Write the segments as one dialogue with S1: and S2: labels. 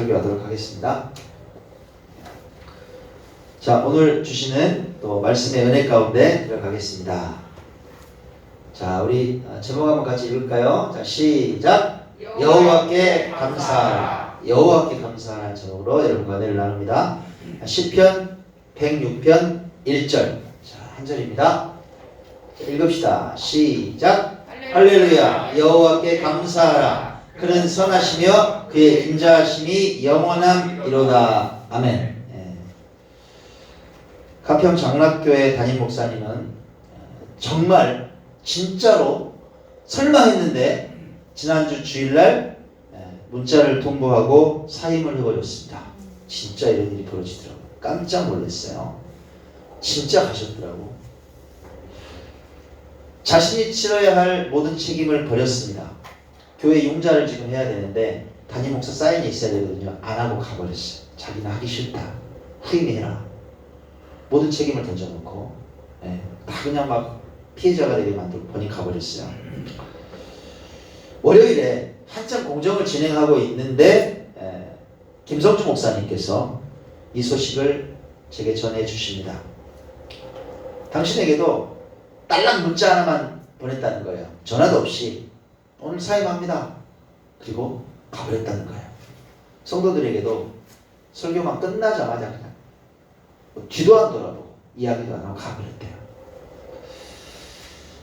S1: 설교하도록 하겠습니다. 자, 오늘 주시는 또 말씀의 은혜 가운데 들어가겠습니다. 자, 우리 제목 한번 같이 읽을까요? 자, 시작! 여호와께 감사하라. 여호와께 감사하라는 제목으로 여러분과 은혜를 나눕니다. 시편 106편 1절. 자, 한 절입니다. 자, 읽읍시다. 시작! 할렐루야. 여호와께 감사하라. 그는 선하시며 그의 인자하심이 영원함이로다. 아멘. 가평 장락교회 담임 목사님은 정말 진짜로 설마 했는데 지난주 주일날 문자를 통보하고 사임을 해버렸습니다. 진짜 이런 일이 벌어지더라고요. 깜짝 놀랐어요. 진짜 가셨더라고. 자신이 치러야 할 모든 책임을 버렸습니다. 교회 융자를 지금 해야 되는데 담임 목사 사인이 있어야 되거든요. 안 하고 가버렸어요. 자기는 하기 싫다. 후임해라. 모든 책임을 던져놓고 다 그냥 막 피해자가 되게 만들고 번이 가버렸어요. 월요일에 한참 공정을 진행하고 있는데 김성주 목사님께서 이 소식을 제게 전해주십니다. 당신에게도 딸랑 문자 하나만 보냈다는 거예요. 전화도 없이 오늘 사임합니다. 그리고 가버렸다는 거예요. 성도들에게도 설교만 끝나자마자 그냥 뒤도 안 돌아보고 이야기도 안 하고 가버렸대요.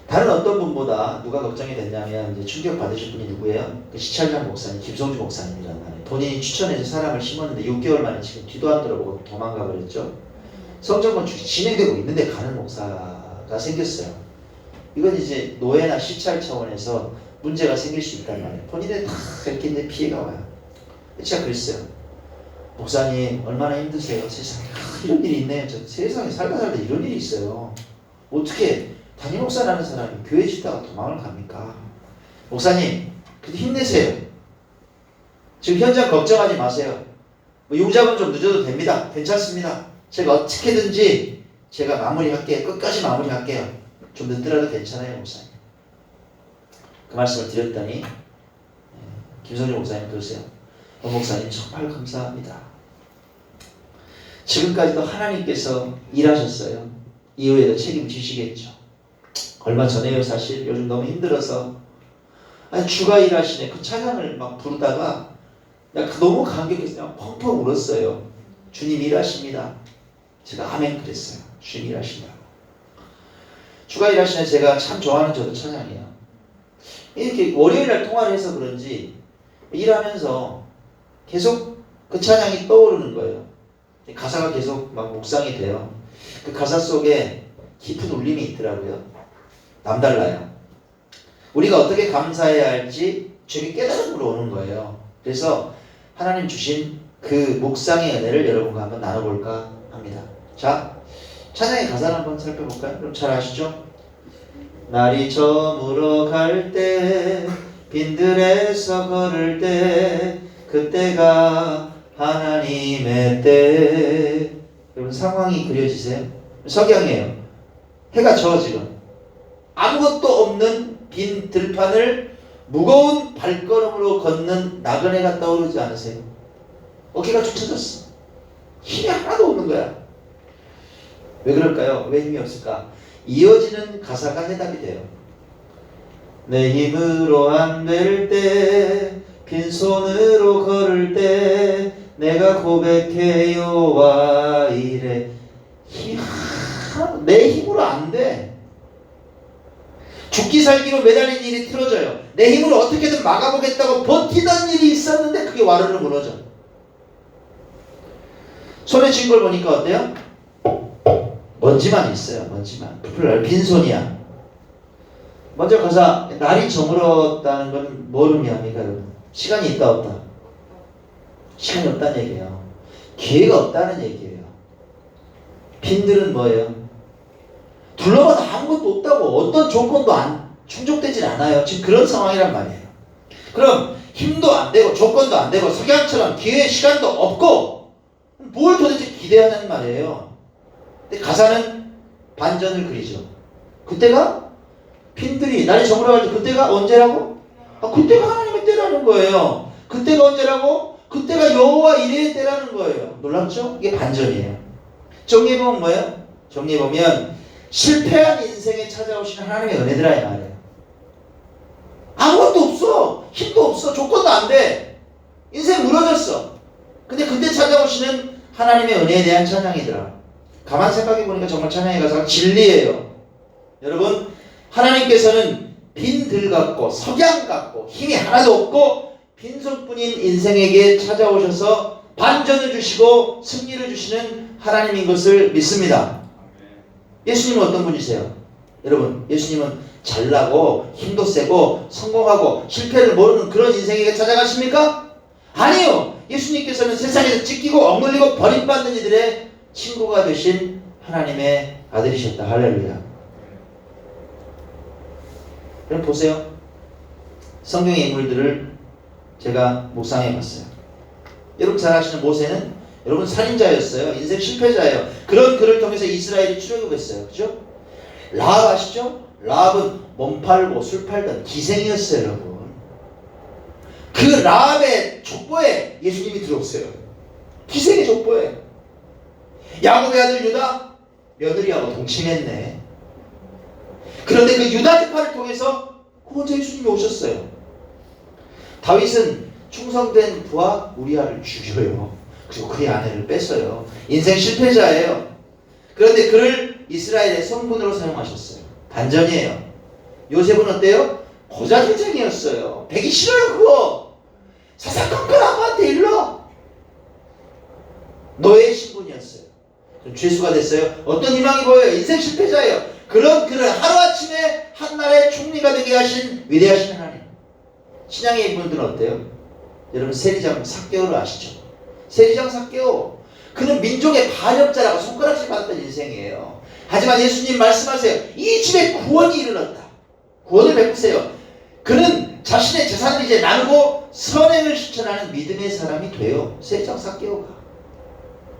S1: 다른 어떤 분보다 누가 걱정이 됐냐면 이제 충격 받으실 분이 누구예요? 그 시찰장 목사님, 김성주 목사님이란 말이에요. 본인이 추천해서 사람을 심었는데 6개월 만에 지금 뒤도 안 돌아보고 도망가 버렸죠. 성전 건축이 진행되고 있는데 가는 목사가 생겼어요. 이건 이제 노예나 시찰 차원에서 문제가 생길 수 있단 말이에요. 본인은 다 이렇게 이제 피해가 와요. 제가 그랬어요. 목사님 얼마나 힘드세요? 세상에 이런 일이 있네요. 저 세상에 살다 이런 일이 있어요. 어떻게 담임 목사라는 사람이 교회 짓다가 도망을 갑니까? 목사님 그래도 힘내세요. 지금 현장 걱정하지 마세요. 뭐 융자금 좀 늦어도 됩니다. 괜찮습니다. 제가 어떻게든지 제가 마무리할게요. 끝까지 마무리할게요. 좀 늦더라도 괜찮아요 목사님. 그 말씀을 드렸더니 김성주 목사님 그러세요. 목사님 정말 감사합니다. 지금까지도 하나님께서 일하셨어요. 이후에도 책임지시겠죠. 얼마 전에요 사실 요즘 너무 힘들어서 주가 일하시네 그 찬양을 막 부르다가 너무 감격해서 그냥 펑펑 울었어요. 주님 일하십니다. 제가 아멘 그랬어요. 주님 일하신다고. 주가 일하시네 제가 참 좋아하는 저도 찬양이에요. 이렇게 월요일날 통화를 해서 그런지 일하면서 계속 그 찬양이 떠오르는 거예요. 가사가 계속 막 묵상이 돼요. 그 가사 속에 깊은 울림이 있더라고요. 남달라요. 우리가 어떻게 감사해야 할지 저게 깨달음으로 오는 거예요. 그래서 하나님 주신 그 묵상의 은혜를 여러분과 한번 나눠볼까 합니다. 자, 찬양의 가사를 한번 살펴볼까요? 그럼 잘 아시죠? 날이 저물어 갈 때 빈들에서 걸을 때 그때가 하나님의 때. 여러분 상황이 그려지세요? 석양이에요. 해가 져 지금. 아무것도 없는 빈 들판을 무거운 발걸음으로 걷는 나그네가 떠오르지 않으세요? 어깨가 축 처졌어. 힘이 하나도 없는 거야. 왜 그럴까요? 왜 힘이 없을까? 이어지는 가사가 해답이 돼요. 내 힘으로 안 될 때 빈손으로 걸을 때 내가 고백해요 와 이래. 내 힘으로 안 돼. 죽기 살기로 매달린 일이 틀어져요. 내 힘으로 어떻게든 막아보겠다고 버티던 일이 있었는데 그게 와르르 무너져. 손에 쥔 걸 보니까 어때요? 먼지만 있어요. 먼지만. 빈손이야. 먼저 가사 날이 저물었다는 건 뭘 의미합니까 여러분? 시간이 있다 없다? 시간이 없다는 얘기예요. 기회가 없다는 얘기예요. 빈들은 뭐예요? 둘러봐도 아무것도 없다고. 어떤 조건도 충족되질 않아요. 지금 그런 상황이란 말이에요. 그럼 힘도 안 되고 조건도 안 되고 석양처럼 기회 시간도 없고 뭘 도대체 기대하냐는 말이에요. 근데 가사는 반전을 그리죠. 그때가 빈들이 날이 저물어갈 때 그때가 언제라고? 그때가 하나님의 때라는 거예요. 그때가 언제라고? 그때가 여호와 이레의 때라는 거예요. 놀랍죠? 이게 반전이에요. 정리해보면 뭐예요? 정리해보면 실패한 인생에 찾아오시는 하나님의 은혜들아 이 말이에요. 아무것도 없어. 힘도 없어. 조건도 안 돼. 인생 무너졌어. 근데 그때 찾아오시는 하나님의 은혜에 대한 찬양이더라. 가만 생각해보니까 정말 찬양의 가사가 진리예요. 여러분, 하나님께서는 빈들 같고 석양 같고 힘이 하나도 없고 빈손뿐인 인생에게 찾아오셔서 반전을 주시고 승리를 주시는 하나님인 것을 믿습니다. 예수님은 어떤 분이세요? 여러분, 예수님은 잘나고 힘도 세고 성공하고 실패를 모르는 그런 인생에게 찾아가십니까? 아니요. 예수님께서는 세상에서 찢기고 억눌리고 버림받는 이들의 친구가 되신 하나님의 아들이셨다. 할렐루야. 여러분 보세요. 성경의 인물들을 제가 묵상해 봤어요. 여러분 잘 아시는 모세는 여러분 살인자였어요. 인생 실패자예요. 그런 그를 통해서 이스라엘이 출애굽했어요. 그죠? 라합 아시죠? 라합은 몸 팔고 술 팔던 기생이었어요. 여러분. 그 라합의 족보에 예수님이 들어오세요. 기생의 족보에. 야곱의 아들 유다 며느리하고 동침했네. 그런데 그 유다 지파를 통해서 혼자 예수님이 오셨어요. 다윗은 충성된 부하 우리아를 죽여요. 그리고 그의 아내를 뺐어요. 인생 실패자예요. 그런데 그를 이스라엘의 성군으로 사용하셨어요. 반전이에요. 요셉은 어때요? 고자질쟁이였어요. 되기 싫어요 그거. 사사건건 아무한테 일러. 노예의 신분이었어요. 그럼 죄수가 됐어요. 어떤 희망이 보여요? 인생 실패자예요. 그런 그를 하루아침에 한나라의 총리가 되게 하신 위대하신 하나님. 신앙의 인물들은 어때요? 여러분 세리장 삭개오를 아시죠? 세리장 삭개오. 그는 민족의 반역자라고 손가락질 받았던 인생이에요. 하지만 예수님 말씀하세요. 이 집에 구원이 이르렀다. 구원을 베푸세요. 그는 자신의 재산을 이제 나누고 선행을 실천하는 믿음의 사람이 돼요. 세리장 삭개오가.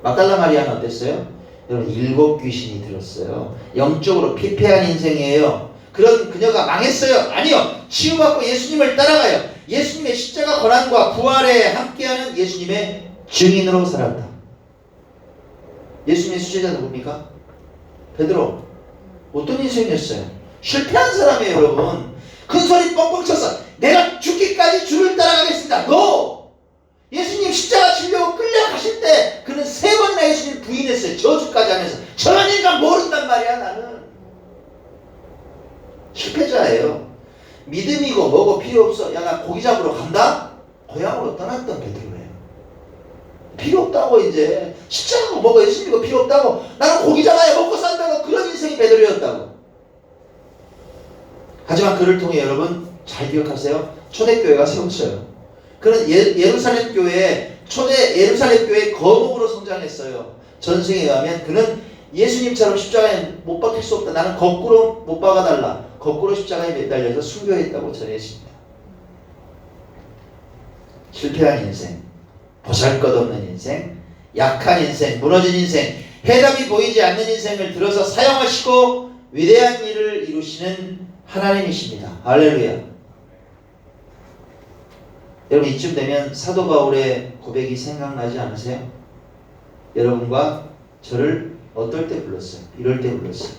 S1: 막달라 마리아는 어땠어요? 여러분 7 귀신이 들었어요. 영적으로 피폐한 인생이에요. 그런 그녀가 망했어요? 아니요. 치유받고 예수님을 따라가요. 예수님의 십자가 고난과 부활에 함께하는 예수님의 증인으로 살았다. 예수님의 수제자 누굽니까? 베드로. 어떤 인생이었어요? 실패한 사람이에요 여러분. 큰 소리 뻥뻥 쳐서 내가 죽기까지 주를 따라가겠습니다. No! 예수님 십자가 지려고 끌려가실 때 그는 3번이나 예수님 부인했어요. 저주까지 하면서. 저런 인간 모른단 말이야 나는. 실패자예요. 믿음이고 뭐고 필요 없어. 야 나 고기 잡으러 간다? 고향으로 떠났던 베드로예요. 필요 없다고 이제. 십자가고 뭐고 예수님이고 필요 없다고. 나는 고기 잡아야 먹고 산다고. 그런 인생이 베드로였다고. 하지만 그를 통해 여러분 잘 기억하세요. 초대교회가 세웠어요. 그는 예루살렘 교회에 초대 예루살렘 교회의 거목으로 성장했어요. 전승에 의하면 그는 예수님처럼 십자가에 못 박힐 수 없다. 나는 거꾸로 못 박아달라. 거꾸로 십자가에 매달려서 순교했다고 전했습니다. 실패한 인생, 보잘것없는 인생, 약한 인생, 무너진 인생, 해답이 보이지 않는 인생을 들어서 사용하시고 위대한 일을 이루시는 하나님이십니다. 할렐루야. 여러분 이쯤 되면 사도 바울의 고백이 생각나지 않으세요? 여러분과 저를 어떨 때 불렀어요? 이럴 때 불렀어요.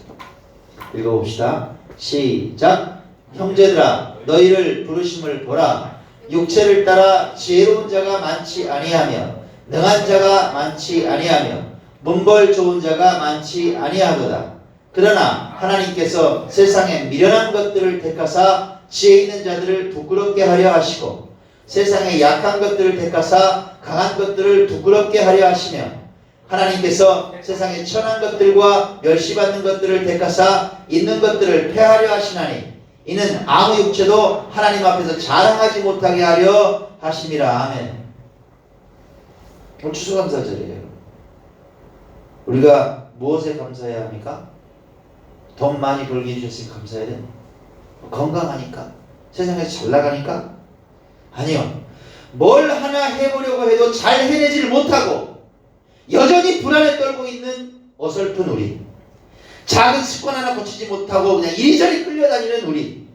S1: 읽어봅시다. 시작. 형제들아 너희를 부르심을 보라. 육체를 따라 지혜로운 자가 많지 아니하며 능한 자가 많지 아니하며 문벌 좋은 자가 많지 아니하도다. 그러나 하나님께서 세상에 미련한 것들을 택하사 지혜 있는 자들을 부끄럽게 하려 하시고 세상에 약한 것들을 택하사 강한 것들을 부끄럽게 하려 하시며 하나님께서 세상에 천한 것들과 멸시받는 것들을 택하사 있는 것들을 폐하려 하시나니 이는 아무 육체도 하나님 앞에서 자랑하지 못하게 하려 하심이라. 아멘. 오늘 추수감사절이에요. 우리가 무엇에 감사해야 합니까? 돈 많이 벌게 해주셨으니 감사해야 돼요. 건강하니까? 세상에서 잘 나가니까? 아니요. 뭘 하나 해보려고 해도 잘 해내지를 못하고 여전히 불안에 떨고 있는 어설픈 우리, 작은 습관 하나 고치지 못하고 그냥 이리저리 끌려다니는 우리,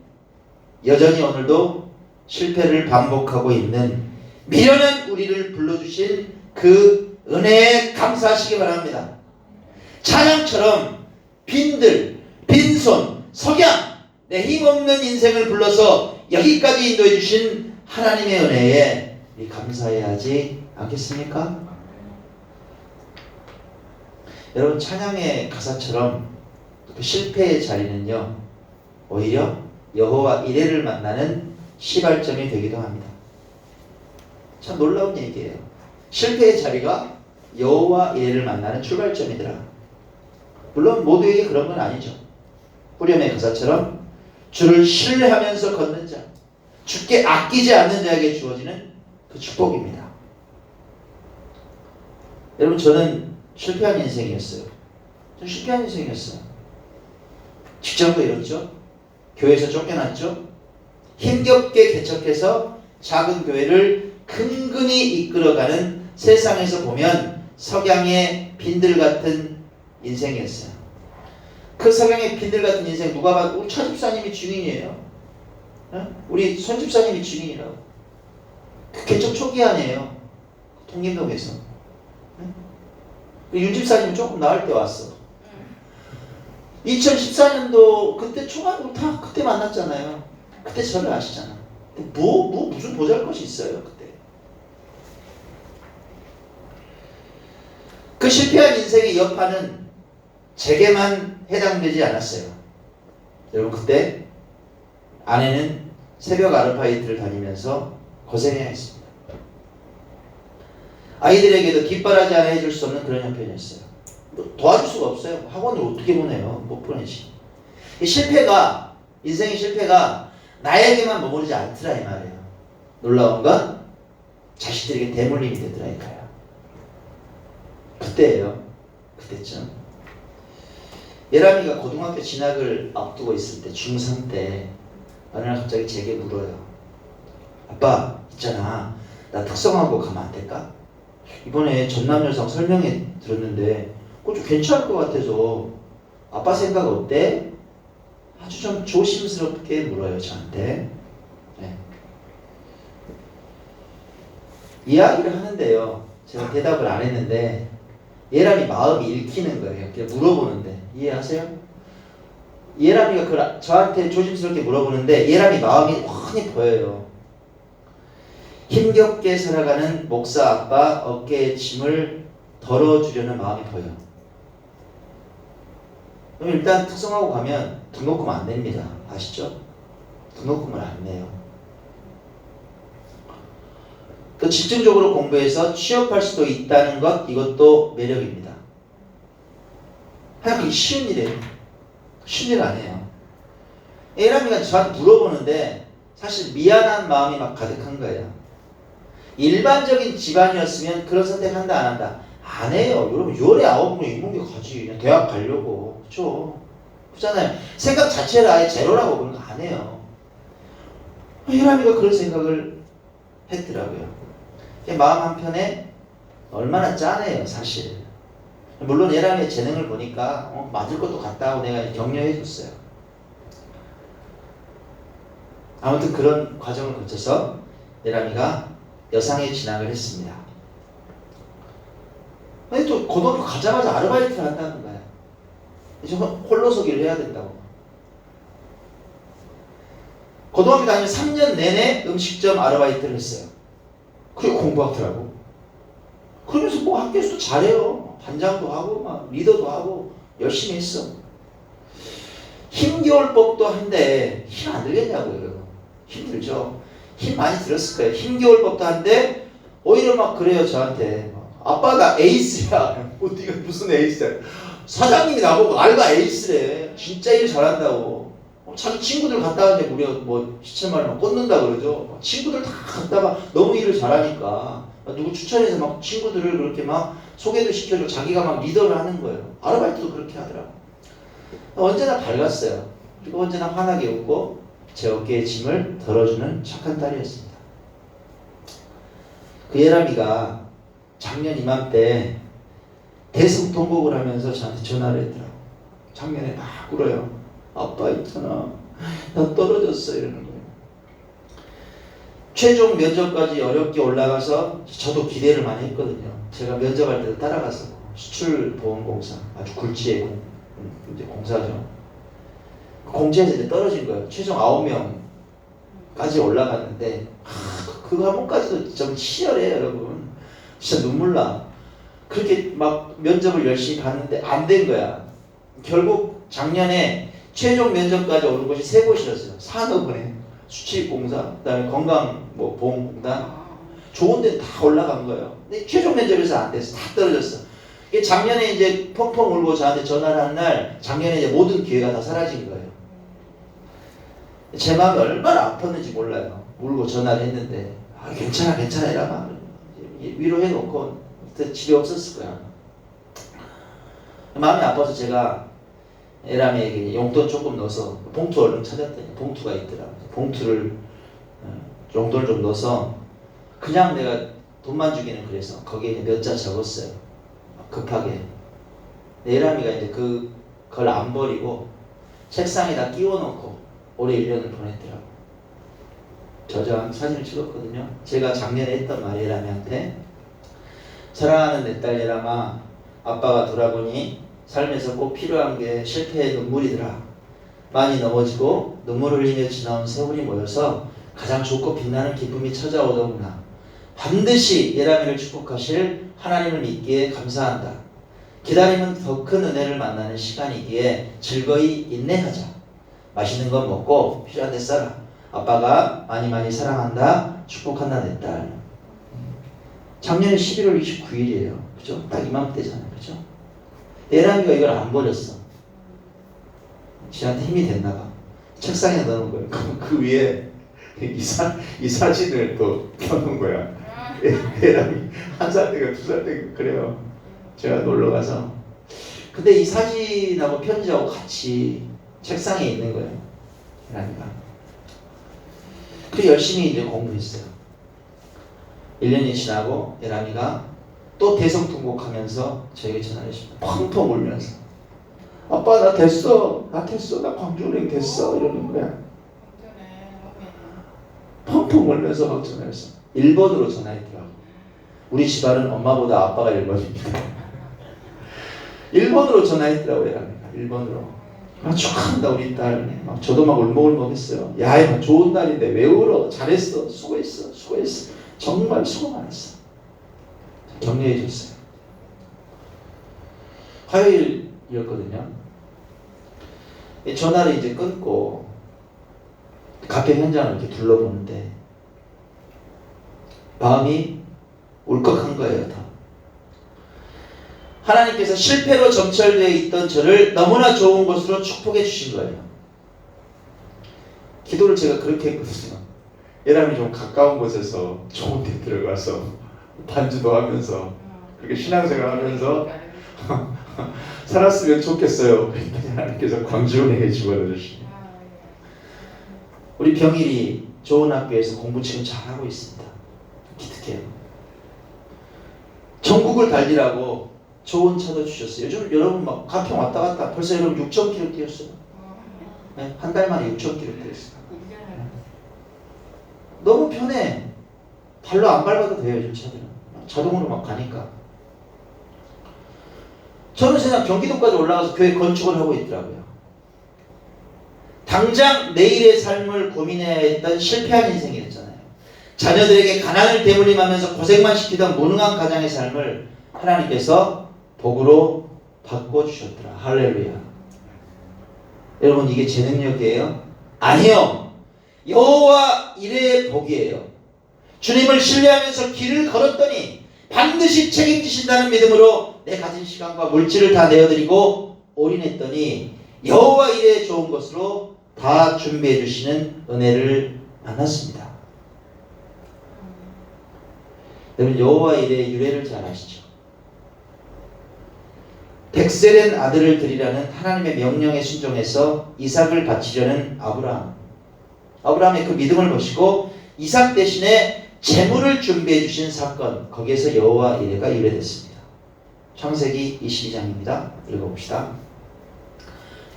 S1: 여전히 오늘도 실패를 반복하고 있는 미련한 우리를 불러주신 그 은혜에 감사하시기 바랍니다. 찬양처럼 빈들, 빈손, 석양, 내 힘없는 인생을 불러서 여기까지 인도해 주신 하나님의 은혜에 우리 감사해야 하지 않겠습니까? 여러분, 찬양의 가사처럼 그 실패의 자리는요, 오히려 여호와 이레를 만나는 시발점이 되기도 합니다. 참 놀라운 얘기예요. 실패의 자리가 여호와 이레를 만나는 출발점이더라. 물론 모두에게 그런 건 아니죠. 후렴의 가사처럼 주를 신뢰하면서 걷는 자, 주께 아끼지 않는 자에게 주어지는 그 축복입니다. 여러분, 저는 실패한 인생이었어요. 전 실패한 인생이었어요. 직장도 잃었죠. 교회에서 쫓겨났죠. 힘겹게 개척해서 작은 교회를 근근히 이끌어가는 세상에서 보면 석양의 빈들 같은 인생이었어요. 그 석양의 빈들 같은 인생 누가 봐도 우리 차집사님이 증인이에요. 우리 손집사님이 증인이라고. 그 개척 초기 아니에요. 통림동에서. 윤집사님은 조금 나을 때 왔어. 2014년도 그때 초반으로 다 그때 만났잖아요. 그때 저를 아시잖아. 무슨 보잘것이 있어요 그때. 그 실패한 인생의 여파는 제게만 해당되지 않았어요. 여러분, 그때 아내는 새벽 아르바이트를 다니면서 고생해야 했습니다. 아이들에게도 뒷바라지 하나 해줄 수 없는 그런 형편이었어요. 도와줄 수가 없어요. 학원을 어떻게 보내요? 못 보내지. 인생의 실패가 나에게만 머무르지 않더라 이 말이에요. 놀라운 건 자식들에게 대물림이 되더라니까요. 그때예요. 그때쯤. 예람이가 고등학교 진학을 앞두고 있을 때, 중3 때 어느 날 갑자기 제게 물어요. 아빠, 있잖아. 나 특성화고 가면 안 될까? 이번에 전남여상 설명회 들었는데 그거 좀 괜찮을 것 같아서 아빠 생각 어때? 아주 좀 조심스럽게 물어요, 저한테. 네. 이야기를 하는데요, 제가 대답을 안 했는데 예람이 마음이 읽히는 거예요. 그냥 물어보는데. 이해하세요? 예람이가 저한테 조심스럽게 물어보는데 예람이 마음이 훤히 보여요. 힘겹게 살아가는 목사 아빠 어깨의 짐을 덜어주려는 마음이 보여. 그럼 일단 특성하고 가면 등록금 안 냅니다. 아시죠? 등록금을 안 내요. 또 집중적으로 공부해서 취업할 수도 있다는 것, 이것도 매력입니다. 하여간 그게 쉬운 일이에요. 쉬운 일 아니에요. 예람이가 저한테 물어보는데 사실 미안한 마음이 막 가득한 거예요. 일반적인 집안이었으면 그런 선택한다 안 한다? 안 해요. 여러분 19에 인문계 가지. 그냥 대학 가려고. 그쵸? 그렇잖아요. 생각 자체를 아예 제로라고 그런 거 안 해요. 예람이가 그런 생각을 했더라고요. 마음 한편에 얼마나 짠해요 사실. 물론 예람이의 재능을 보니까 맞을 것도 같다고 내가 격려해 줬어요. 아무튼 그런 과정을 거쳐서 예람이가 여상에 진학을 했습니다. 근데 또 고등학교 가자마자 아르바이트를 한다는 거야. 이제 홀로서기를 해야 된다고. 고등학교 다니면 3년 내내 음식점 아르바이트를 했어요. 그리고 공부하더라고. 그러면서 뭐 학교에서도 잘해요. 반장도 하고 막 리더도 하고 열심히 했어. 힘겨울 법도 한데 힘 안 들겠냐고요. 힘들죠. 힘 많이 들었을 거예요. 힘겨울 법도 한데 오히려 막 그래요 저한테. 아빠 나 에이스야. 네가 무슨 에이스야. 사장님이 나보고 알바 에이스래. 진짜 일 잘한다고. 자기 친구들 갔다 왔는데 무려 뭐 시체말로 막 꽂는다 그러죠. 친구들 다 갔다가 너무 일을 잘하니까 누구 추천해서 막 친구들을 그렇게 막 소개도 시켜주고 자기가 막 리더를 하는 거예요. 아르바이트도 그렇게 하더라고. 언제나 밝았어요. 그리고 언제나 환하게 웃고 제 어깨의 짐을 덜어주는 착한 딸이었습니다. 그 예람이가 작년 이맘때 대성통곡을 하면서 저한테 전화를 했더라고. 작년에 막 울어요. 아빠 있잖아. 나 떨어졌어 이러는 거예요. 최종 면접까지 어렵게 올라가서 저도 기대를 많이 했거든요. 제가 면접할 때도 따라가서 수출보험공사 아주 굴지의 이제 공사죠. 공채에서 이제 떨어진 거예요. 최종 9명까지 올라갔는데 그 과목까지도 좀 치열해요, 여러분. 진짜 눈물 나. 그렇게 막 면접을 열심히 봤는데 안 된 거야. 결국 작년에 최종 면접까지 오는 곳이 3곳이었어요. 산업은행, 수출공사, 그다음에 건강 뭐 보험공단. 좋은 데는 다 올라간 거예요. 근데 최종 면접에서 안 됐어. 다 떨어졌어. 이게 작년에 이제 펑펑 울고 저한테 전화를 한 날 작년에 이제 모든 기회가 다 사라진 거예요. 제 마음이 얼마나 아팠는지 몰라요. 울고 전화를 했는데 괜찮아 괜찮아 이라마 위로해놓고 집에 없었을 거야. 마음이 아파서 제가 에람이에게 용돈 조금 넣어서 봉투 얼른 찾았더니 봉투가 있더라. 봉투를 용돈을 좀 넣어서 그냥 내가 돈만 주기는 그래서 거기에 몇 자 적었어요. 급하게. 에람이가 이제 그걸 안 버리고 책상에다 끼워놓고 올해 1년을 보냈더라고. 저장 사진을 찍었거든요. 제가 작년에 했던 말이 에람이한테 사랑하는 내 딸 에람아, 아빠가 돌아보니 삶에서 꼭 필요한 게 실패의 눈물이더라. 많이 넘어지고 눈물 흘리며 지나온 세월이 모여서 가장 좋고 빛나는 기쁨이 찾아오더구나. 반드시 예람이를 축복하실 하나님을 믿기에 감사한다. 기다림은 더 큰 은혜를 만나는 시간이기에 즐거이 인내하자. 맛있는 건 먹고 필요한 데 써라. 아빠가 많이 사랑한다. 축복한다 내 딸. 작년에 11월 29일이에요. 그죠? 딱 이맘때잖아요. 그죠? 예람이가 이걸 안 버렸어. 지한테 힘이 됐나 봐. 책상에 넣어놓은 거예요. 그 위에 이 사진을 또 켜놓은 거야. 예람이 1살 때가 2살 때가 그래요. 제가 놀러 가서. 근데 이 사진하고 편지하고 같이 책상에 있는 거예요. 예람이가. 그 열심히 이제 공부했어요. 1년이 지나고 예람이가 또 대성통곡하면서 저에게 전화를 했습니다. 펑펑 울면서 아빠 나 됐어. 나 광주은행 됐어. 이러는 거야. 펑펑 울면서 막 전화했어. 1번으로 전화했더라고. 우리 집안은 엄마보다 아빠가 1번입니다. 1번으로 전화했더라고 예람이가. 1번으로. 막 축하한다 우리 딸. 막 저도 막 울먹울먹했어요. 야 좋은 날인데 왜 울어. 잘했어. 수고했어. 정말 수고 많았어. 격려해 줬어요. 화요일이었거든요. 전화를 이제 끊고 카페 현장을 이렇게 둘러보는데 마음이 울컥한 거예요. 더. 하나님께서 실패로 점철되어 있던 저를 너무나 좋은 곳으로 축복해 주신 거예요. 기도를 제가 그렇게 했거든요. 예람이 좀 가까운 곳에서 좋은 데 들어가서 반주도 하면서 그렇게 신앙생활 하면서 살았으면 좋겠어요. 하나님께서 광주은행에 집어넣으시니 우리 병일이 좋은 학교에서 공부 지금 잘하고 있습니다. 기특해요. 전국을 달리라고 좋은 차도 주셨어요. 요즘 여러분 막 가평 왔다 갔다 벌써 여러분 6,000km 뛰었어요. 네, 한 달 만에 6,000km 뛰었어요. 너무 편해. 발로 안 밟아도 돼요. 요즘 차들은. 자동으로 막 가니까. 저는 그냥 경기도까지 올라가서 교회 건축을 하고 있더라고요. 당장 내일의 삶을 고민해야 했던 실패한 인생이었잖아요. 자녀들에게 가난을 대물림하면서 고생만 시키던 무능한 가장의 삶을 하나님께서 복으로 바꿔주셨더라. 할렐루야. 여러분 이게 제 능력이에요? 아니요. 여호와 이레의 복이에요. 주님을 신뢰하면서 길을 걸었더니 반드시 책임지신다는 믿음으로 내 가진 시간과 물질을 다 내어드리고 올인했더니 여호와 이레의 좋은 것으로 다 준비해 주시는 은혜를 만났습니다. 여러분 여호와 이레의 유래를 잘 아시죠? 백세된 아들을 드리라는 하나님의 명령에 순종해서 이삭을 바치려는 아브라함의 그 믿음을 보시고 이삭 대신에 재물을 준비해 주신 사건, 거기에서 여호와 이레가 유래됐습니다. 창세기 22장입니다. 읽어봅시다.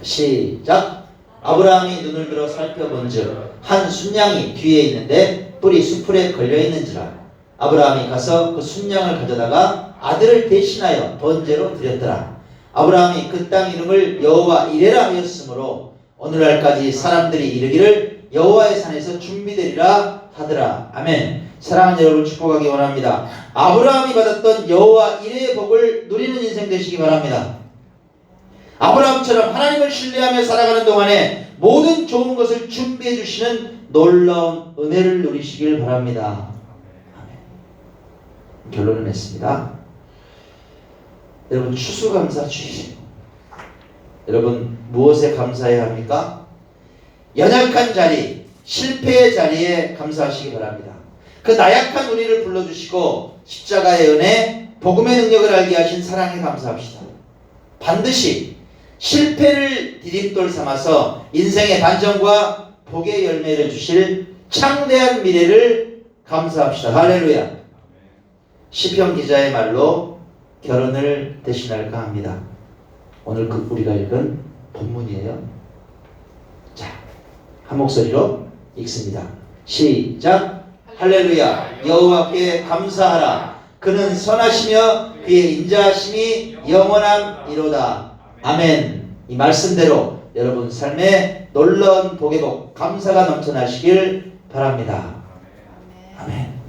S1: 시작. 아브라함이 눈을 들어 살펴본즉 한 순양이 뒤에 있는데 뿔이 숯불에 걸려 있는지라. 아브라함이 가서 그 순양을 가져다가 아들을 대신하여 번제로 드렸더라. 아브라함이 그 땅 이름을 여호와 이레라 하였으므로 오늘날까지 사람들이 이르기를 여호와의 산에서 준비되리라 하더라. 아멘. 사랑하는 여러분, 축복하기 원합니다. 아브라함이 받았던 여호와 이레의 복을 누리는 인생 되시기 바랍니다. 아브라함처럼 하나님을 신뢰하며 살아가는 동안에 모든 좋은 것을 준비해 주시는 놀라운 은혜를 누리시길 바랍니다. 아멘. 결론을 냈습니다. 여러분, 추수감사주의. 여러분, 무엇에 감사해야 합니까? 연약한 자리, 실패의 자리에 감사하시기 바랍니다. 그 나약한 우리를 불러주시고 십자가의 은혜, 복음의 능력을 알게 하신 사랑에 감사합시다. 반드시 실패를 디딤돌 삼아서 인생의 반전과 복의 열매를 주실 창대한 미래를 감사합시다. 할렐루야. 시편 기자의 말로 결혼을 대신할까 합니다. 오늘 우리가 읽은 본문이에요. 자, 한 목소리로 읽습니다. 시작. 할렐루야. 여호와께 감사하라. 그는 선하시며 그의 인자하심이 영원함이로다. 아멘. 이 말씀대로 여러분 삶에 놀라운 복의 복, 감사가 넘쳐나시길 바랍니다. 아멘.